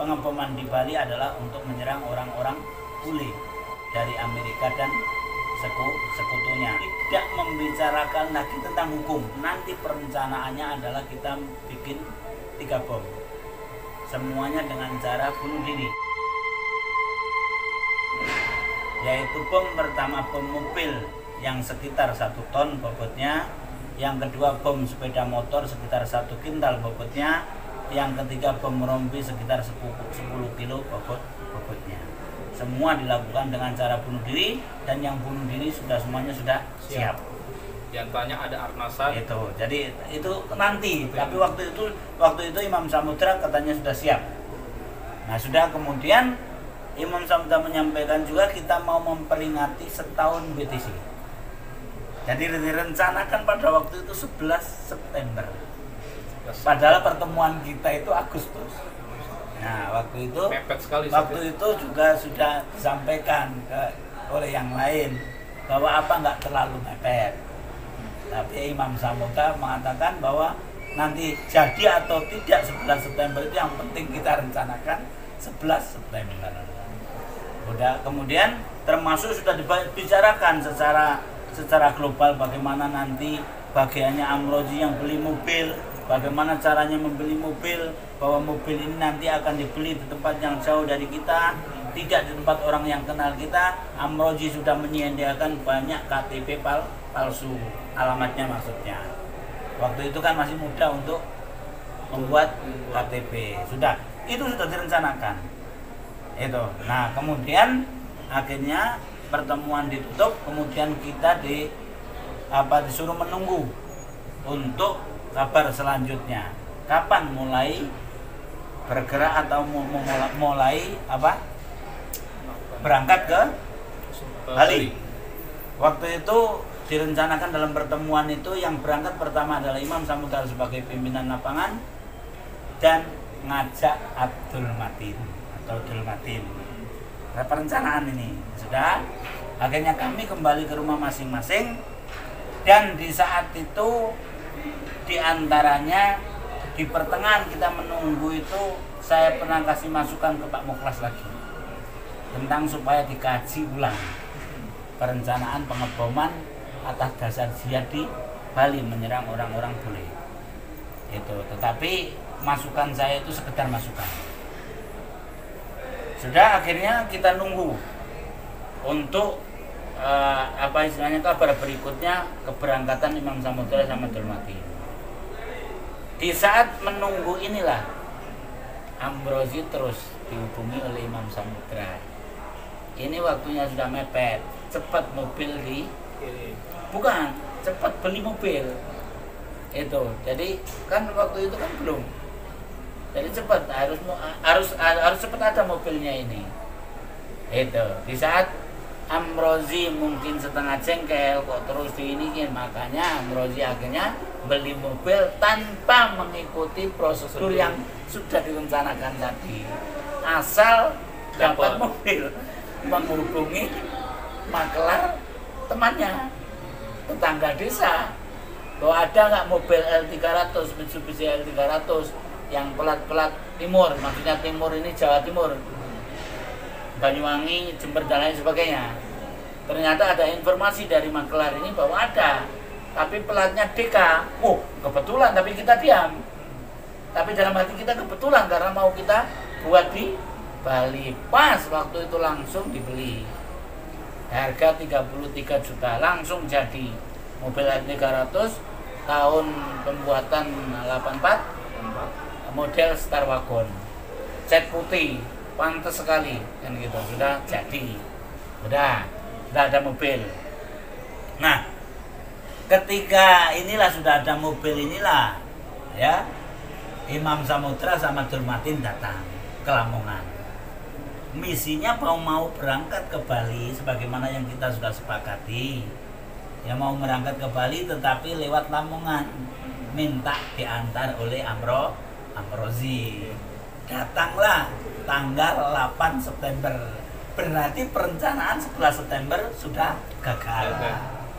pengeboman di Bali adalah untuk menyerang orang-orang bule dari Amerika dan sekutunya. Tidak membicarakan lagi tentang hukum. Nanti perencanaannya adalah kita bikin 3 bom. Semuanya dengan cara bunuh diri. Yaitu bom pertama, bom mobil yang sekitar 1 ton bobotnya. Yang kedua, bom sepeda motor sekitar 1 kintal bobotnya. Yang ketiga, bom rompi sekitar 10 kilo bobotnya. Semua dilakukan dengan cara bunuh diri, dan yang bunuh diri semuanya sudah siap. Di antaranya ada Arnasan. Itu. Jadi itu nanti. Tapi waktu itu Imam Samudra katanya sudah siap. Nah, sudah, kemudian Imam Samudra menyampaikan juga kita mau memperingati setahun BTC. Jadi direncanakan pada waktu itu 11 September. Padahal pertemuan kita itu Agustus. Nah, waktu itu mepet sekali. Waktu itu juga sudah disampaikan oleh yang lain bahwa apa nggak terlalu mepet. Tapi Imam Samudra mengatakan bahwa nanti jadi atau tidak 11 September itu yang penting kita rencanakan 11 September. Udah, kemudian termasuk sudah dibicarakan secara global bagaimana nanti bagiannya Amrozi yang beli mobil, bagaimana caranya membeli mobil, bahwa mobil ini nanti akan dibeli di tempat yang jauh dari kita, tidak di tempat orang yang kenal kita. Amrozi sudah menyediakan banyak KTP palsu, alamatnya maksudnya. Waktu itu kan masih muda untuk membuat KTP. Itu sudah direncanakan. Itu. Nah, kemudian akhirnya pertemuan ditutup, kemudian kita disuruh menunggu untuk kabar selanjutnya. Kapan mulai bergerak atau mulai berangkat ke Bali. Waktu itu direncanakan dalam pertemuan itu yang berangkat pertama adalah Imam Samudra sebagai pimpinan lapangan dan ngajak Abdul Matin. Nah, perencanaan ini sudah, akhirnya kami kembali ke rumah masing-masing, dan di saat itu diantaranya di pertengahan kita menunggu itu saya pernah kasih masukan ke Pak Mukhlas lagi tentang supaya dikaji ulang perencanaan pengeboman atas dasar jihad di Bali menyerang orang-orang bule itu. Tetapi masukan saya itu sekedar masukan. Sudah, akhirnya kita nunggu untuk kabar berikutnya keberangkatan Imam Samudra sama Abdul Matin. Di saat menunggu inilah Amrozi terus dihubungi oleh Imam Samudra. Ini waktunya sudah mepet, cepat mobil cepat beli mobil itu. Jadi kan waktu itu kan belum. Jadi cepat harus cepat ada mobilnya ini. Itu. Di saat Amrozi mungkin setengah jengkel kok terus diinikin, makanya Amrozi akhirnya beli mobil tanpa mengikuti prosedur yang sudah direncanakan tadi. Asal dapat mobil, menghubungi makelar temannya, tetangga desa, bahwa ada nggak mobil L300, Mitsubishi L300 yang pelat-pelat timur, maksudnya timur ini Jawa Timur, Banyuwangi, Jember dan lain sebagainya. Ternyata ada informasi dari makelar ini bahwa ada, tapi pelatnya DK. Oh, kebetulan, tapi kita diam. Tapi dalam hati kita kebetulan karena mau kita buat di Bali. Pas waktu itu langsung dibeli. Harga 33 juta langsung jadi. Mobil L300 tahun pembuatan 84, model Star Wagon, cat putih, pantas sekali kan gitu. Sudah jadi, sudah ada mobil. Nah, ketika inilah sudah ada mobil inilah ya, Imam Samudra sama Abdul Matin datang ke Lamongan. Misinya mau berangkat ke Bali sebagaimana yang kita sudah sepakati. Ya, mau berangkat ke Bali tetapi lewat Lamongan, minta diantar oleh Amrozi. Datanglah tanggal 8 September. Berarti perencanaan 11 September sudah gagal.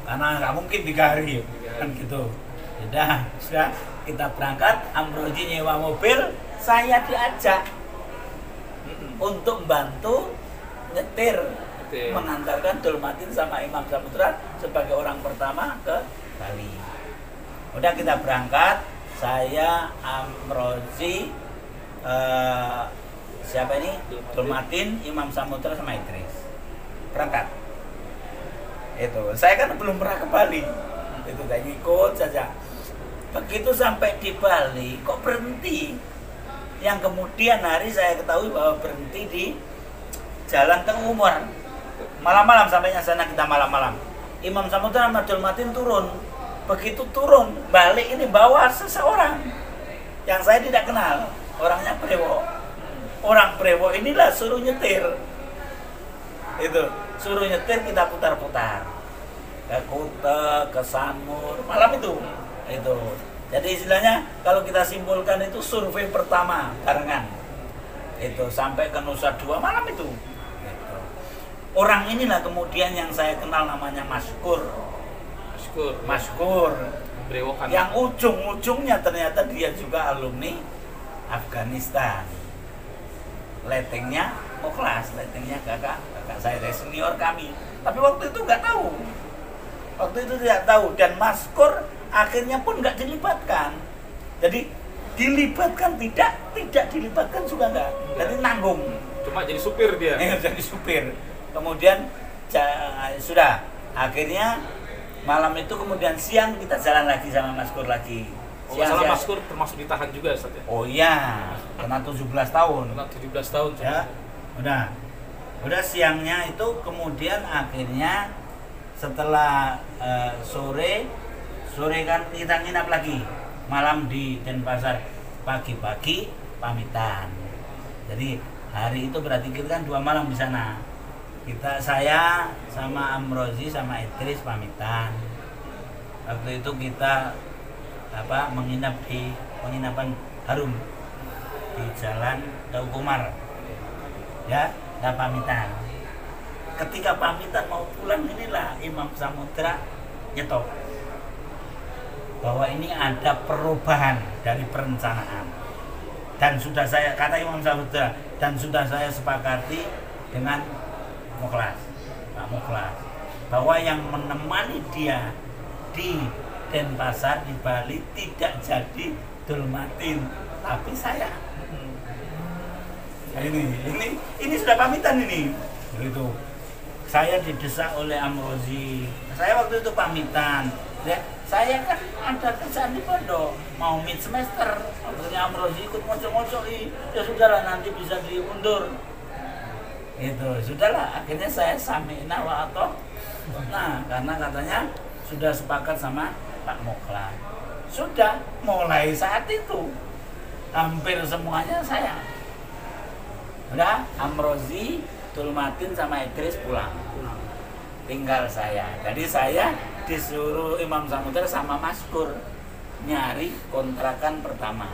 Karena nggak mungkin 3 hari kan gitu. Sudah kita berangkat, Amrozi nyewa mobil, saya diajak untuk membantu nyetir, Oke. mengantarkan Dulmatin sama Imam Samudra sebagai orang pertama ke Bali. Udah kita berangkat, saya, Amrozi, siapa ini? Dulmatin, Imam Samudra sama Idris. Berangkat. Itu, saya kan belum pernah ke Bali. Itu saya ikut saja. Begitu sampai di Bali, kok berhenti? Yang kemudian hari saya ketahui bahwa berhenti di Jalan Tengah Umar. Malam-malam, sampainya sana kita malam-malam. Imam Samudra sama Dulmatin turun. Begitu turun, balik ini bawa seseorang yang saya tidak kenal. Orangnya Brewo. Orang Brewo inilah suruh nyetir. Itu, suruh nyetir, kita putar-putar. Ke Kute, ke Sanur, malam itu. Itu. Jadi istilahnya kalau kita simpulkan itu survei pertama barengan. Itu sampai ke Nusa Dua malam itu. Gitu. Orang inilah kemudian yang saya kenal namanya Maskur. Maskur. Brewokan. Yang ujung-ujungnya ternyata dia juga alumni Afghanistan. Letengnya Mukhlas, letengnya kakak saya dari senior kami. Tapi waktu itu nggak tahu. Waktu itu tidak tahu, dan Maskur akhirnya pun nggak dilibatkan. Jadi dilibatkan tidak dilibatkan juga nggak. Jadi nanggung. Cuma jadi supir dia. Jadi supir. Kemudian sudah akhirnya malam itu, kemudian siang kita jalan lagi sama Maskur lagi. Oh, masalah Maskur termasuk ditahan juga Ustaz ya? Oh iya, kena 17 tahun. Kena 17 tahun. Ya, udah siangnya itu, kemudian akhirnya setelah sore kan kita nginap lagi malam di Denpasar, pagi-pagi pamitan. Jadi hari itu berarti kita kan 2 malam di sana. Saya sama Amrozi sama Idris pamitan. Waktu itu kita menginap di penginapan Harum di Jalan Taukumar. Ya, kita pamitan. Ketika pamitan mau pulang, inilah Imam Samudra nyetop bahwa ini ada perubahan dari perencanaan. Dan sudah saya, kata Imam Samudra, dan sudah saya sepakati dengan Mukhlas, Pak Mukhlas, bahwa yang menemani dia di Denpasar di Bali tidak jadi Dulmatin, tapi saya. Nah, ini sudah pamitan ini. Begitu. Saya didesak oleh Amrozi. Saya waktu itu pamitan. Ya, saya kan ada kerjaan di pondok, mau mid semester. Akhirnya Amrozi ikut ngocok-ngocoki. Ya sudahlah, nanti bisa diundur. Itu sudahlah, akhirnya saya sami'na wa atoh. Nah, karena katanya sudah sepakat sama Pak Mukhlas. Sudah mulai saat itu hampir semuanya saya. Udah, Amrozi, Dulmatin sama Idris pulang. Tinggal saya. Jadi saya disuruh Imam Samudra sama Maskur nyari kontrakan pertama.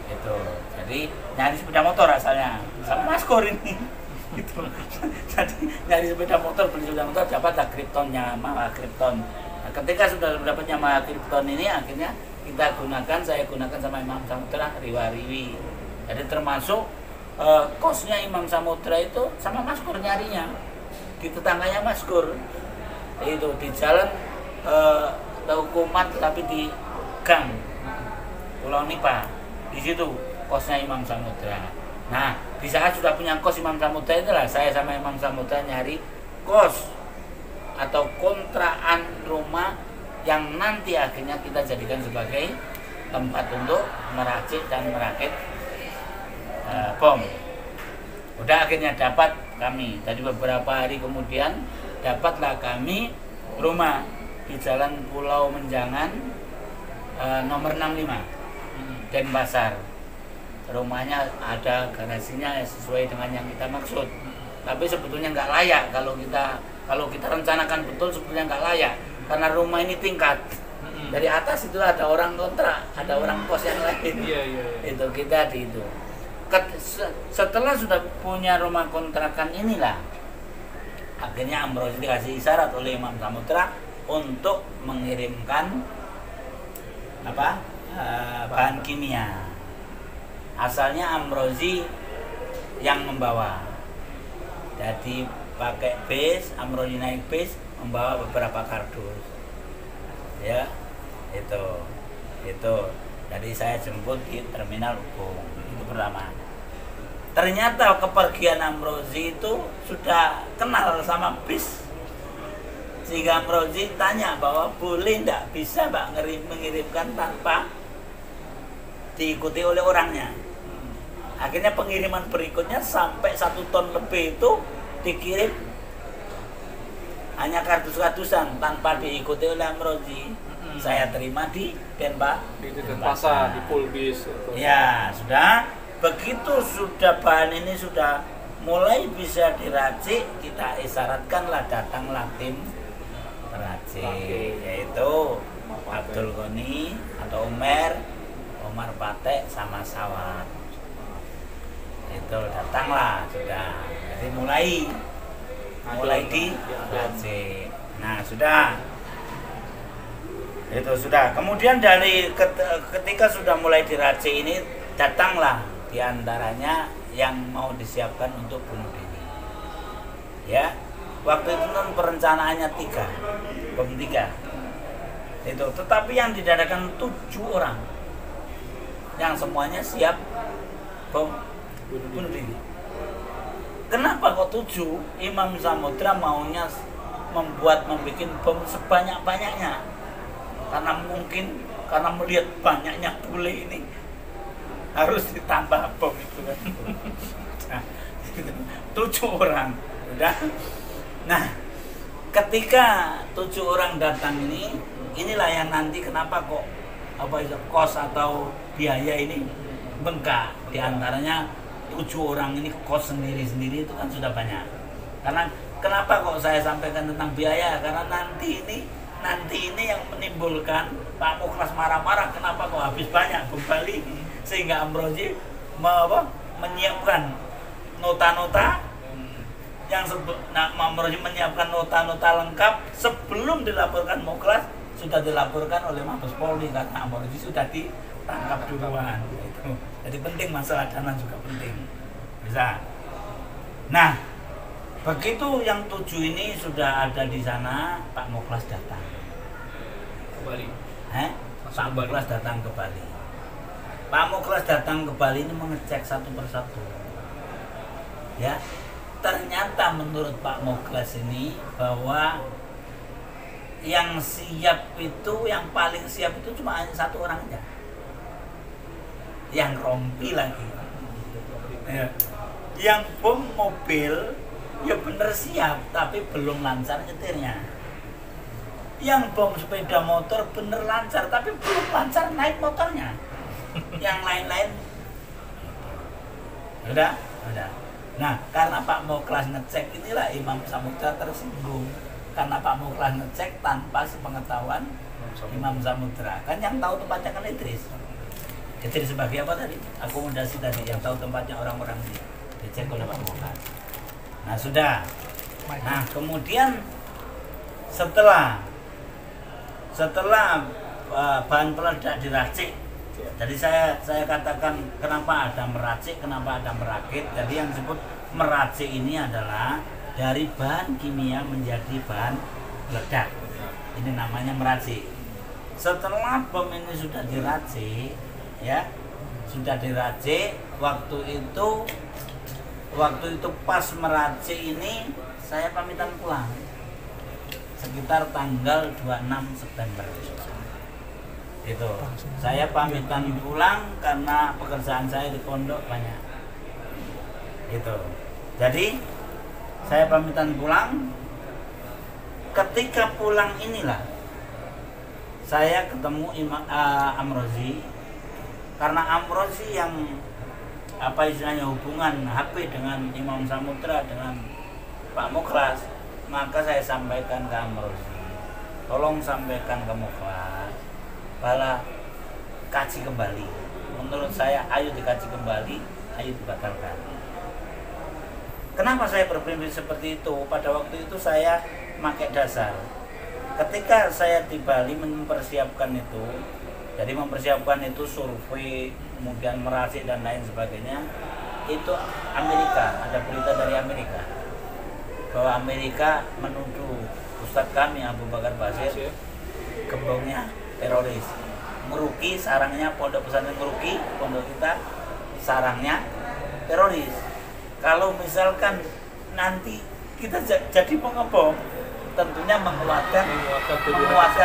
Itu. Jadi nyari sepeda motor asalnya sama Maskur ini. Gitu. Jadi nyari sepeda motor, beli sepeda motor, dapat Kryptonnya, Yamaha Krypton. Nah, ketika sudah dapat Yamaha Krypton ini, akhirnya saya gunakan sama Imam Samudra riwa-riwi. Jadi termasuk kosnya Imam Samudra itu sama Maskur nyarinya di tetangganya Maskur. Itu di jalan Taukuman, tapi di gang Pulau Nipa. Di situ kosnya Imam Samudra. Nah, di saat sudah punya kos Imam Samudra itulah saya sama Imam Samudra nyari kos atau kontrakan rumah yang nanti akhirnya kita jadikan sebagai tempat untuk meracik dan merakit bom. Udah akhirnya dapat kami. Tadi beberapa hari kemudian dapatlah kami rumah di Jalan Pulau Menjangan nomor 65 Denpasar. Rumahnya ada garasinya sesuai dengan yang kita maksud. Tapi sebetulnya nggak layak kalau kita rencanakan betul, sebetulnya nggak layak karena rumah ini tingkat. Dari atas itu ada orang kontrak, ada orang kos yang lain. Itu kita di itu. Setelah sudah punya rumah kontrakan inilah, akhirnya Amrozi dikasih isyarat oleh Imam Samudra untuk mengirimkan bahan kimia. Asalnya Amrozi yang membawa. Jadi pakai bis, Amrozi naik bis membawa beberapa kardus. Ya, itu. Jadi saya jemput di terminal Ubung. Itu pertama. Ternyata kepergian Amrozi itu sudah kenal sama bis. Sehingga Amrozi tanya bahwa boleh enggak bisa Mbak mengirimkan tanpa diikuti oleh orangnya. Akhirnya pengiriman berikutnya sampai 1 ton lebih itu dikirim hanya kardus-kardusan tanpa diikuti oleh Amrozi. Saya terima di Denpasar, di Pulbis. Ya, sudah. Begitu sudah bahan ini sudah mulai bisa diracik, kita isyaratkanlah datanglah tim peracik, yaitu Abdul Ghani atau Omar Patek sama Sawat. Itu datanglah sudah. Jadi mulai diracik. Nah, sudah. Itu sudah. Kemudian dari ketika sudah mulai diracik ini datanglah diantaranya yang mau disiapkan untuk bunuh diri. Ya, waktu itu kan perencanaannya 3, bom 3. Itu, tetapi yang didadakan 7 orang, yang semuanya siap bom bunuh diri. Kenapa kok 7? Imam Samudra maunya membuat bom sebanyak-banyaknya. Karena melihat banyaknya bule ini harus ditambah bom itu kan. Nah, 7 orang udah. Nah, ketika 7 orang datang inilah yang nanti kenapa kok kos atau biaya ini bengkak. Di antaranya 7 orang ini kos sendiri-sendiri itu kan sudah banyak. Karena kenapa kok saya sampaikan tentang biaya? Karena nanti ini yang menimbulkan Pak Mukhlas marah-marah, kenapa kok habis banyak kembali, sehingga Amrozi menyiapkan nota-nota yang Amrozi menyiapkan nota-nota lengkap sebelum dilaporkan Mukhlas, sudah dilaporkan oleh Mabes Polri karena Amrozi sudah ditangkap duluan. Gitu. Jadi penting, masalah dana juga penting. Bisa. Nah, begitu yang 7 ini sudah ada di sana, Pak Mukhlas datang ke Bali. Pak Mukhlas datang ke Bali. Pak Mukhlas datang ke Bali ini mengecek satu persatu. Ya, ternyata menurut Pak Mukhlas ini bahwa yang siap itu, yang paling siap itu cuma hanya 1 orang aja. Yang rompi lagi. Ya. Yang bom mobil ya bener siap, tapi belum lancar nyetirnya. Yang bom sepeda motor bener lancar, tapi belum lancar naik motornya. Yang lain-lain udah. Nah, karena Pak Mukhlas ngecek inilah Imam Samudra tersinggung. Karena Pak Mukhlas ngecek tanpa sepengetahuan Imam Samudra. Kan yang tahu tempatnya kan Idris sebagai apa tadi? Akomodasi tadi, yang tahu tempatnya orang-orang ini dicek oleh Pak Mukhlas. Nah, sudah. Nah, kemudian setelah bahan peledak diracik, jadi saya katakan kenapa ada meracik, kenapa ada merakit. Jadi yang disebut meracik ini adalah dari bahan kimia menjadi bahan peledak. Ini namanya meracik. Setelah bom ini sudah diracik, ya, waktu itu pas meracik ini saya pamitan pulang sekitar tanggal 26 September. Itu saya pamitan pulang karena pekerjaan saya di pondok banyak. Itu. Jadi saya pamitan pulang. Ketika pulang inilah saya ketemu Amrozi, karena Amrozi yang istilahnya hubungan HP dengan Imam Samudra dengan Pak Mukhlas, maka saya sampaikan ke Amrozi, tolong sampaikan ke Mukhlas, bala kaji kembali. Menurut saya ayo dikaji kembali, ayo dibatalkan. Kenapa saya berprinsip seperti itu? Pada waktu itu saya pakai dasar. Ketika saya di Bali mempersiapkan itu, jadi mempersiapkan itu survei, kemudian meracik dan lain sebagainya, itu Amerika, ada berita dari Amerika bahwa Amerika menuduh Ustadz kami Abu Bakar Basir gembongnya teroris, meruki sarangnya pondok pesantren, meruki pondok kita sarangnya teroris. Kalau misalkan nanti kita jadi pengebom, tentunya menguatkan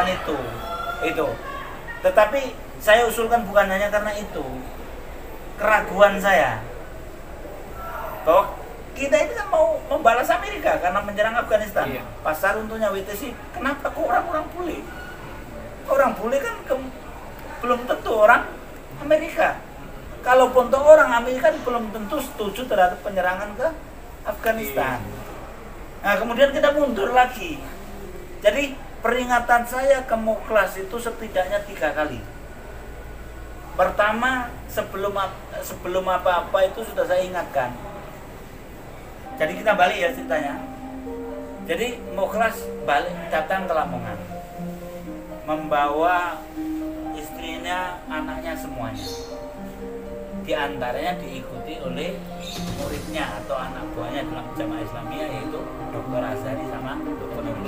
itu. Tetapi saya usulkan bukan hanya karena itu, keraguan saya bahwa kita ini kan mau membalas Amerika karena menyerang Afghanistan. Iya. Pasar untungnya WTC, kenapa kok orang-orang bule? Orang bule kan belum tentu orang Amerika. Kalaupun toh orang Amerika belum tentu setuju terhadap penyerangan ke Afghanistan. Nah, kemudian kita mundur lagi. Jadi peringatan saya ke Mukhlas itu setidaknya 3 kali. Pertama, sebelum apa-apa itu sudah saya ingatkan. Jadi kita balik ya ceritanya. Jadi Mukhlas balik datang ke Lamongan, membawa istrinya, anaknya semuanya. Di antaranya diikuti oleh muridnya atau anak buahnya dalam jamaah Islamiyah, yaitu Dr. Azhari sama Dr. Nurul